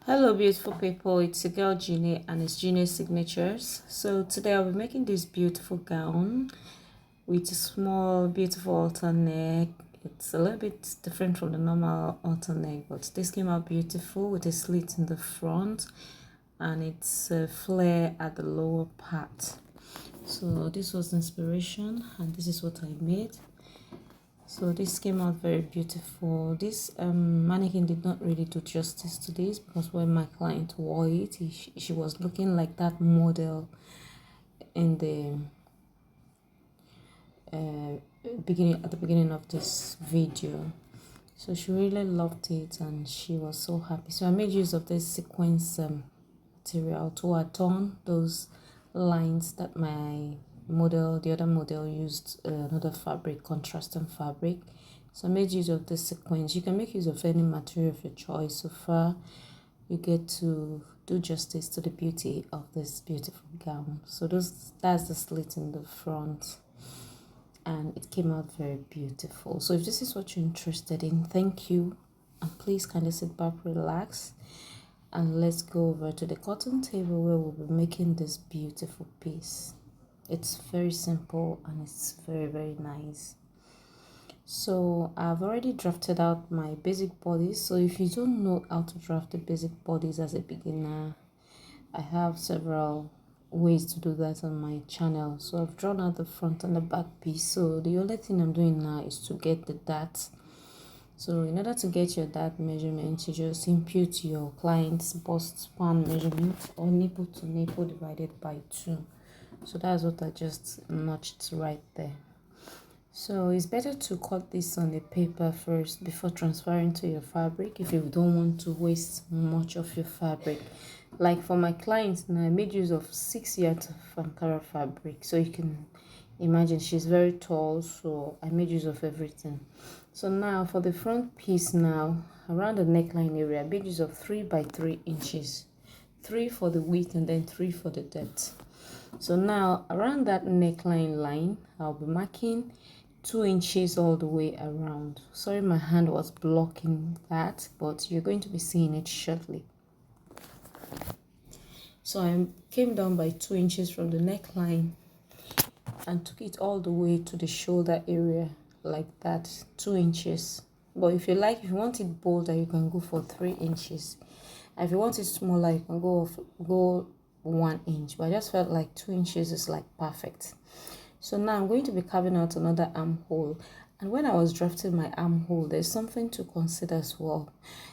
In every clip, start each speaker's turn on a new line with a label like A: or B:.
A: Hello beautiful people, it's a girl Jeannie and it's Jeannie's Signatures. So today I'll be making this beautiful gown with a small beautiful altar neck. It's a little bit different from the normal altar neck, but this came out beautiful with a slit in the front and it's a flare at the lower part. So this was inspiration and this is what I made. So this came out very beautiful. This mannequin did not really do justice to this because when my client wore it, she was looking like that model in the at the beginning of this video. So she really loved it and she was so happy. So I made use of this sequence material to adorn those lines that the other model used another fabric, contrasting fabric. So I made use of this sequence. You can make use of any material of your choice. So far you get to do justice to the beauty of this beautiful gown. So that's the slit in the front and it came out very beautiful. So if this is what you're interested in, thank you, and please kindly sit back, relax, and let's go over to the cotton table where we'll be making this beautiful piece. It's very simple and it's very nice. So I've already drafted out my basic bodies. So if you don't know how to draft the basic bodies as a beginner, I have several ways to do that on my channel. So I've drawn out the front and the back piece. So the only thing I'm doing now is to get the dart. So in order to get your dart measurement, you just impute your client's bust span measurement or nipple to nipple divided by 2. So that's what I just notched right there. So it's better to cut this on the paper first before transferring to your fabric if you don't want to waste much of your fabric. Like for my clients now, I made use of 6 yards of Ankara fabric. So you can imagine she's very tall, so I made use of everything. So now for the front piece now, around the neckline area, I made use of 3 by 3 inches. 3 for the width and then 3 for the depth. So now around that neckline line, I'll be marking 2 inches all the way around. Sorry, my hand was blocking that, but you're going to be seeing it shortly. So I came down by 2 inches from the neckline and took it all the way to the shoulder area like that, 2 inches. But if you want it bolder, you can go for 3 inches. And if you want it smaller, you can go 1 inch. But I just felt like 2 inches is like perfect. So now I'm going to be carving out another armhole. And when I was drafting my armhole, there's something to consider as well.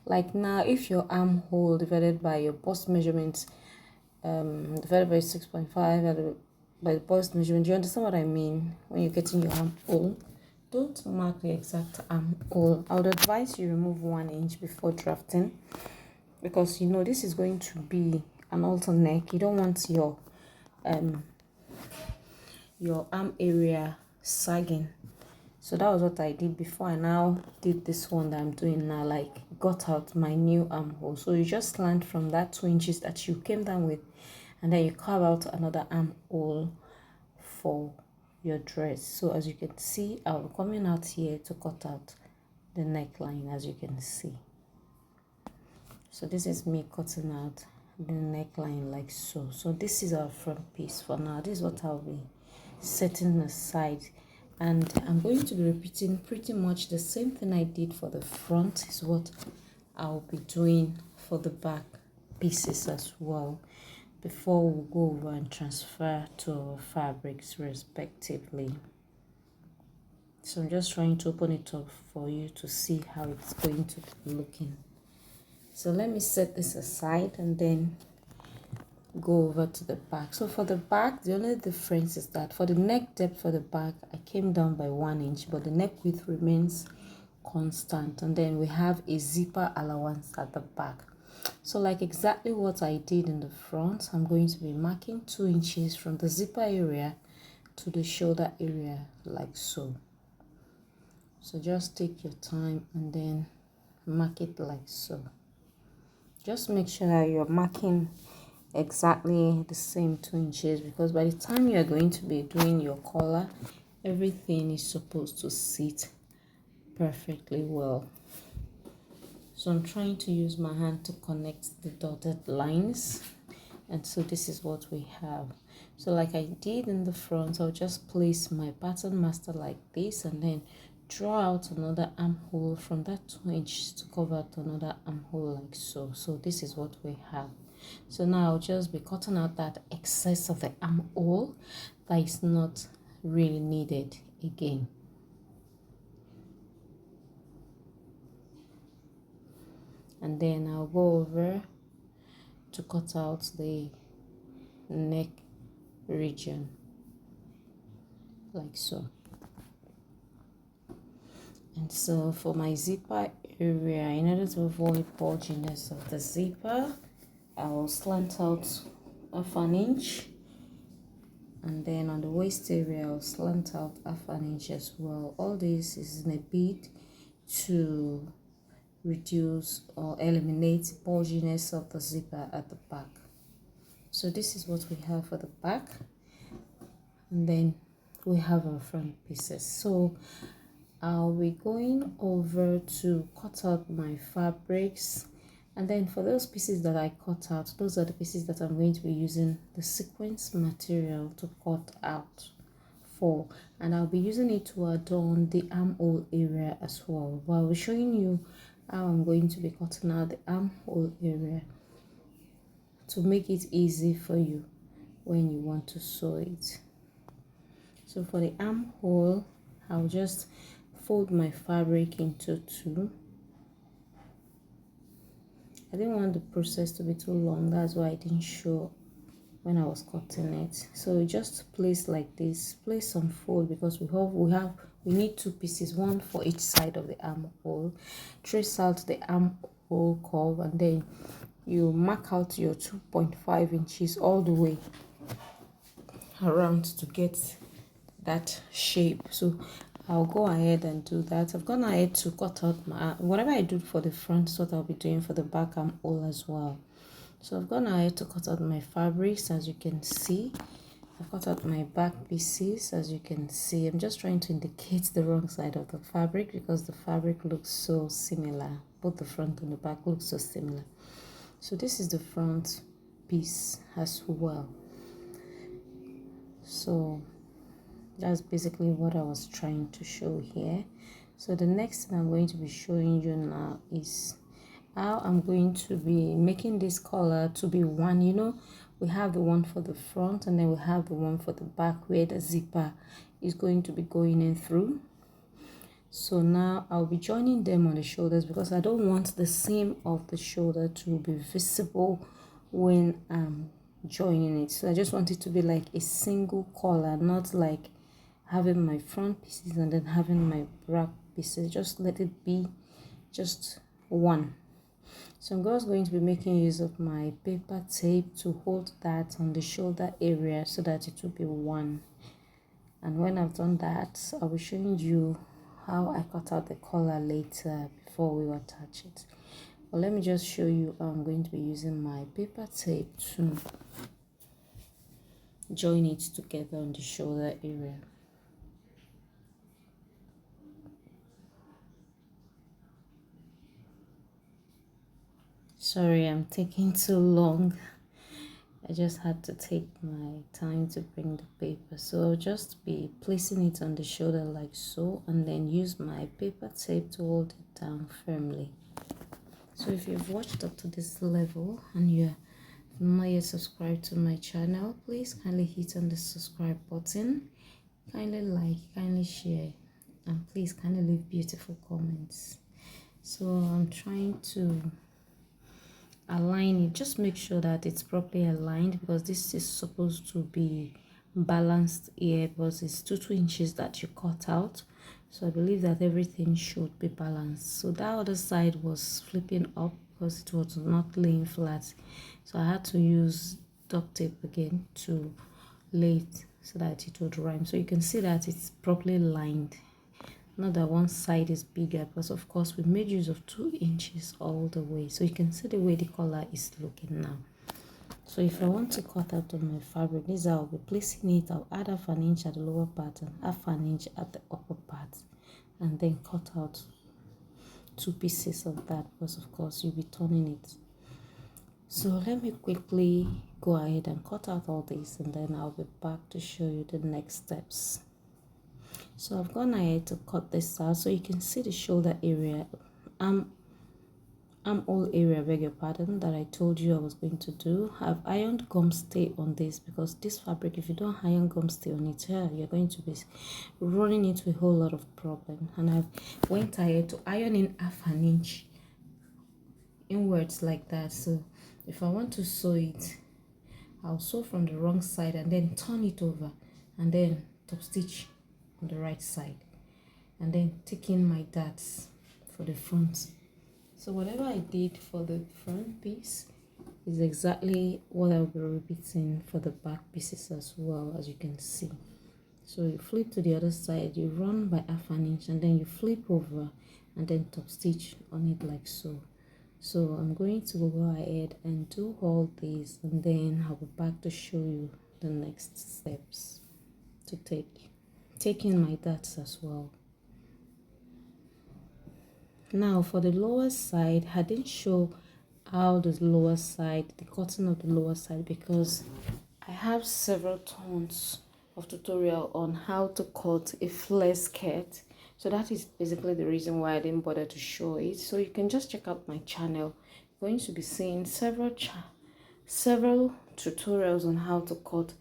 A: Like now, if your armhole divided by your bust measurement, divided by 6.5 by the bust measurement, do you understand what I mean? When you're getting your armhole, don't mark the exact armhole. I would advise you remove 1 inch before drafting, because you know this is going to be an altar neck. You don't want your arm area sagging. So that was what I did before. I now did this one that I'm doing now, like got out my new armhole. So you just slant from that 2 inches that you came down with, and then you carve out another armhole for your dress. So as you can see, I'll be coming out here to cut out the neckline, as you can see. So this is me cutting out the neckline like so. So this is our front piece for now. This is what I'll be setting aside, and I'm going to be repeating pretty much the same thing I did for the front is what I'll be doing for the back pieces as well, before we go over and transfer to our fabrics respectively. So I'm just trying to open it up for you to see how it's going to be looking. So let me set this aside and then go over to the back. So for the back, the only difference is that for the neck depth for the back, I came down by 1 inch, but the neck width remains constant. And then we have a zipper allowance at the back. So like exactly what I did in the front, I'm going to be marking 2 inches from the zipper area to the shoulder area like so. So just take your time and then mark it like so. Just make sure that you're marking exactly the same 2 inches, because by the time you're going to be doing your collar, everything is supposed to sit perfectly well. So I'm trying to use my hand to connect the dotted lines, and so this is what we have. So like I did in the front, I'll just place my pattern master like this and then draw out another armhole from that 2 inch to cover out another armhole like so. So this is what we have. So now I'll just be cutting out that excess of the armhole that is not really needed again. And then I'll go over to cut out the neck region like so. And so for my zipper area, in order to avoid bulginess of the zipper, I will slant out 1/2 inch, and then on the waist area I'll slant out 1/2 inch as well. All this is in a bid to reduce or eliminate bulginess of the zipper at the back. So this is what we have for the back, and then we have our front pieces. So I'll be going over to cut out my fabrics, and then for those pieces that I cut out, those are the pieces that I'm going to be using the sequence material to cut out for, and I'll be using it to adorn the armhole area as well. But I'll be showing you how I'm going to be cutting out the armhole area to make it easy for you when you want to sew it. So for the armhole, I'll just fold my fabric into 2. I didn't want the process to be too long, that's why I didn't show when I was cutting it. So just place like this, place some fold, because we need 2 pieces, one for each side of the armhole. Trace out the armhole curve, and then you mark out your 2.5 inches all the way around to get that shape. So I'll go ahead and do that. I've gone ahead to cut out my whatever I do for the front is what I'll be doing for the back armhole as well. So I've gone ahead to cut out my fabrics, as you can see. I've cut out my back pieces, as you can see. I'm just trying to indicate the wrong side of the fabric because the fabric looks so similar. Both the front and the back look so similar. So this is the front piece as well. So that's basically what I was trying to show here. So the next thing I'm going to be showing you now is how I'm going to be making this collar to be one. You know, we have the one for the front, and then we have the one for the back where the zipper is going to be going in through. So now I'll be joining them on the shoulders because I don't want the seam of the shoulder to be visible when I'm joining it. So I just want it to be like a single collar, not like having my front pieces and then having my back pieces. Just let it be just one. So I'm just going to be making use of my paper tape to hold that on the shoulder area so that it will be one. And when I've done that, I'll be showing you how I cut out the collar later before we attach it. But let me just show you how I'm going to be using my paper tape to join it together on the shoulder area. Sorry, I'm taking too long. I just had to take my time to bring the paper. So I'll just be placing it on the shoulder like so, and then use my paper tape to hold it down firmly. So if you've watched up to this level and you're not yet subscribed to my channel, please kindly hit on the subscribe button, kindly like, kindly share, and please kindly leave beautiful comments. So I'm trying to align it. Just make sure that it's properly aligned, because this is supposed to be balanced here, because it's 2 inches that you cut out. So I believe that everything should be balanced. So that other side was flipping up because it was not laying flat, so I had to use duct tape again to lay it so that it would rhyme. So you can see that it's properly lined. Not that one side is bigger, because of course we made use of 2 inches all the way. So you can see the way the collar is looking now. So if I want to cut out of my fabric, this is how I'll be placing it. I'll add 1/2 inch at the lower part and 1/2 inch at the upper part, and then cut out 2 pieces of that, because of course you'll be turning it. So let me quickly go ahead and cut out all this, and then I'll be back to show you the next steps. So I've gone ahead to cut this out so you can see the shoulder area, armhole area, beg your pardon, that I told you I was going to do. I've ironed gum stay on this, because this fabric, if you don't iron gum stay on it, you're going to be running into a whole lot of problem. And I went ahead to iron in 1/2 inch inwards like that. So if I want to sew it, I'll sew from the wrong side and then turn it over and then top stitch on the right side, and then take in my darts for the front. So whatever I did for the front piece is exactly what I'll be repeating for the back pieces as well, as you can see. So you flip to the other side, you run by 1/2 inch, and then you flip over and then top stitch on it like so. So I'm going to go ahead and do all these, and then I'll be back to show you the next steps to taking my darts as well. Now for the lower side, I didn't show how the lower side, the cutting of the lower side, because I have several tons of tutorial on how to cut a flare skirt. So that is basically the reason why I didn't bother to show it. So you can just check out my channel. You're going to be seeing several tutorials on how to cut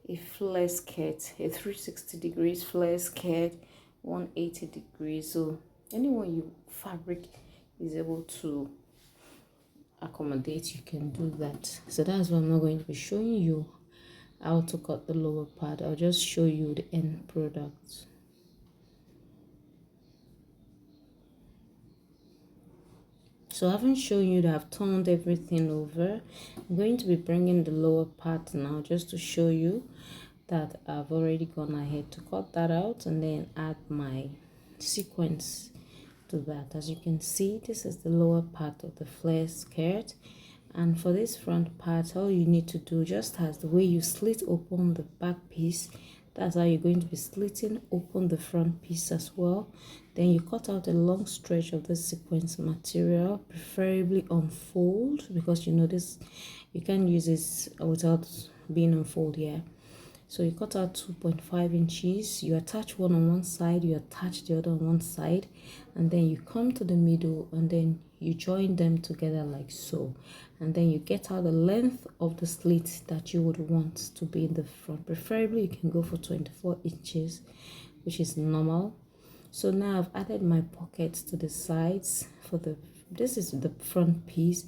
A: a flare skirt, a 360 degrees flare skirt, 180 degrees. So anyone your fabric is able to accommodate, you can do that. So that's why I'm not going to be showing you how to cut the lower part. I'll just show you the end product. So I haven't shown you that I've turned everything over. I'm going to be bringing the lower part now just to show you that I've already gone ahead to cut that out and then add my sequence to that. As you can see, this is the lower part of the flare skirt, and for this front part, all you need to do, just as the way you slit open the back piece, that's how you're going to be slitting open the front piece as well. Then you cut out a long stretch of the sequence material, preferably unfold, because you know this, you can't use this without being unfold here. So you cut out 2.5 inches, you attach one on one side, you attach the other on one side, and then you come to the middle and then you join them together like so. And then you get out the length of the slit that you would want to be in the front. Preferably you can go for 24 inches, which is normal. So now I've added my pockets to the sides for this is the front piece.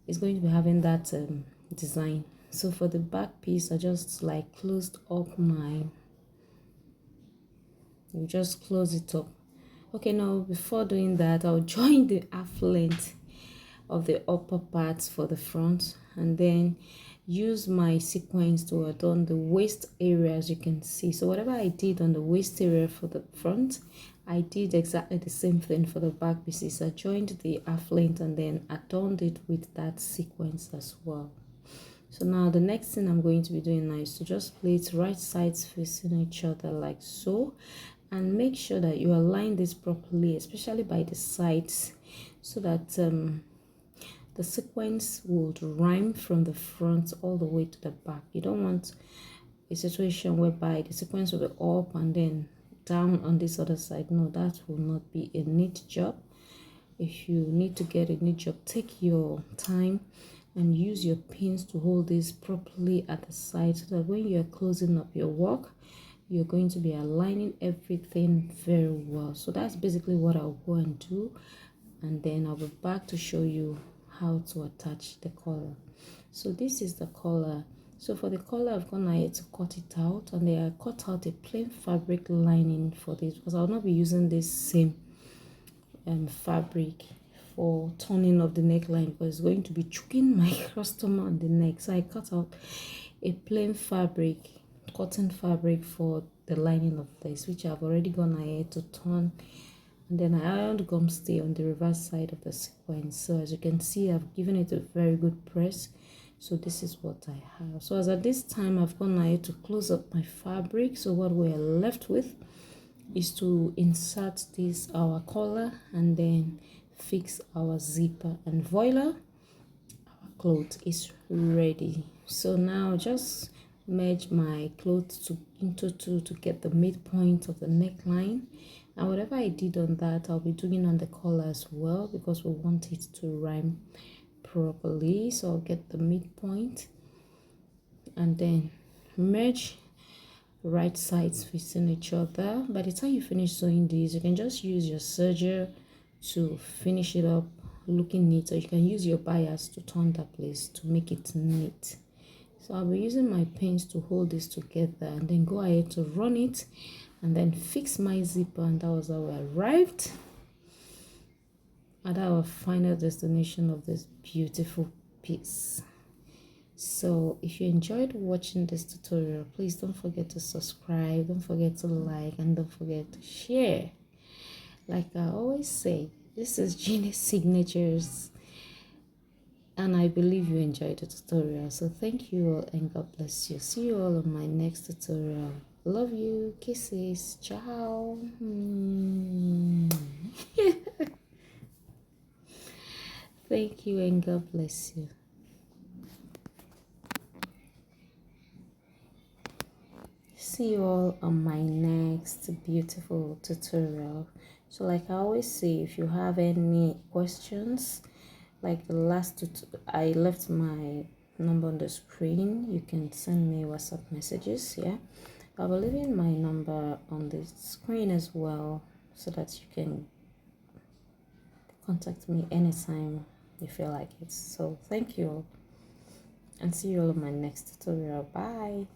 A: It's going to be having that design. So for the back piece, I just like closed up you just close it up. Okay, now before doing that, I'll join the half length of the upper parts for the front, and then use my sequence to adorn the waist area, as you can see. So whatever I did on the waist area for the front, I did exactly the same thing for the back pieces. I joined the half length and then adorned it with that sequence as well. So now the next thing I'm going to be doing now is to just place right sides facing each other like so, and make sure that you align this properly, especially by the sides, so that the sequence would rhyme from the front all the way to the back. You don't want a situation whereby the sequence will be up and then down on this other side. No, that will not be a neat job. If you need to get a neat job, take your time and use your pins to hold this properly at the side, so that when you're closing up your work, you're going to be aligning everything very well. So that's basically what I'll go and do, and then I'll be back to show you how to attach the collar. So this is the collar. So for the collar, I've gone ahead to cut it out, and then I cut out a plain fabric lining for this, because I'll not be using this same fabric for turning of the neckline, because it's going to be choking my customer on the neck. So I cut out a plain fabric, cotton fabric for the lining of this, which I've already gone ahead to turn, and then I ironed gum stay on the reverse side of the sequence. So as you can see, I've given it a very good press. So this is what I have. So as at this time, I've gone ahead to close up my fabric. So what we are left with is to insert this our collar and then fix our zipper, and voila, our cloth is ready. So now just merge my clothes into two to get the midpoint of the neckline, and whatever I did on that I'll be doing on the collar as well, because we want it to rhyme properly. So I'll get the midpoint and then merge right sides facing each other. By the time you finish sewing these, you can just use your serger to finish it up looking neat, or you can use your bias to turn that place to make it neat. So I'll be using my pins to hold this together and then go ahead to run it and then fix my zipper, and that was how I arrived at our final destination of this beautiful piece. So if you enjoyed watching this tutorial, please don't forget to subscribe, don't forget to like, and don't forget to share. Like I always say, this is Genius Signatures, and I believe you enjoyed the tutorial. So thank you all and God bless you. See you all on my next tutorial. Love you. Kisses. Ciao. Thank you and God bless you. See you all on my next beautiful tutorial. So like I always say, if you have any questions, like the last I left my number on the screen, you can send me WhatsApp messages. Yeah, I'll be leaving my number on the screen as well, so that you can contact me anytime you feel like it. So thank you all and see you all in my next tutorial. Bye.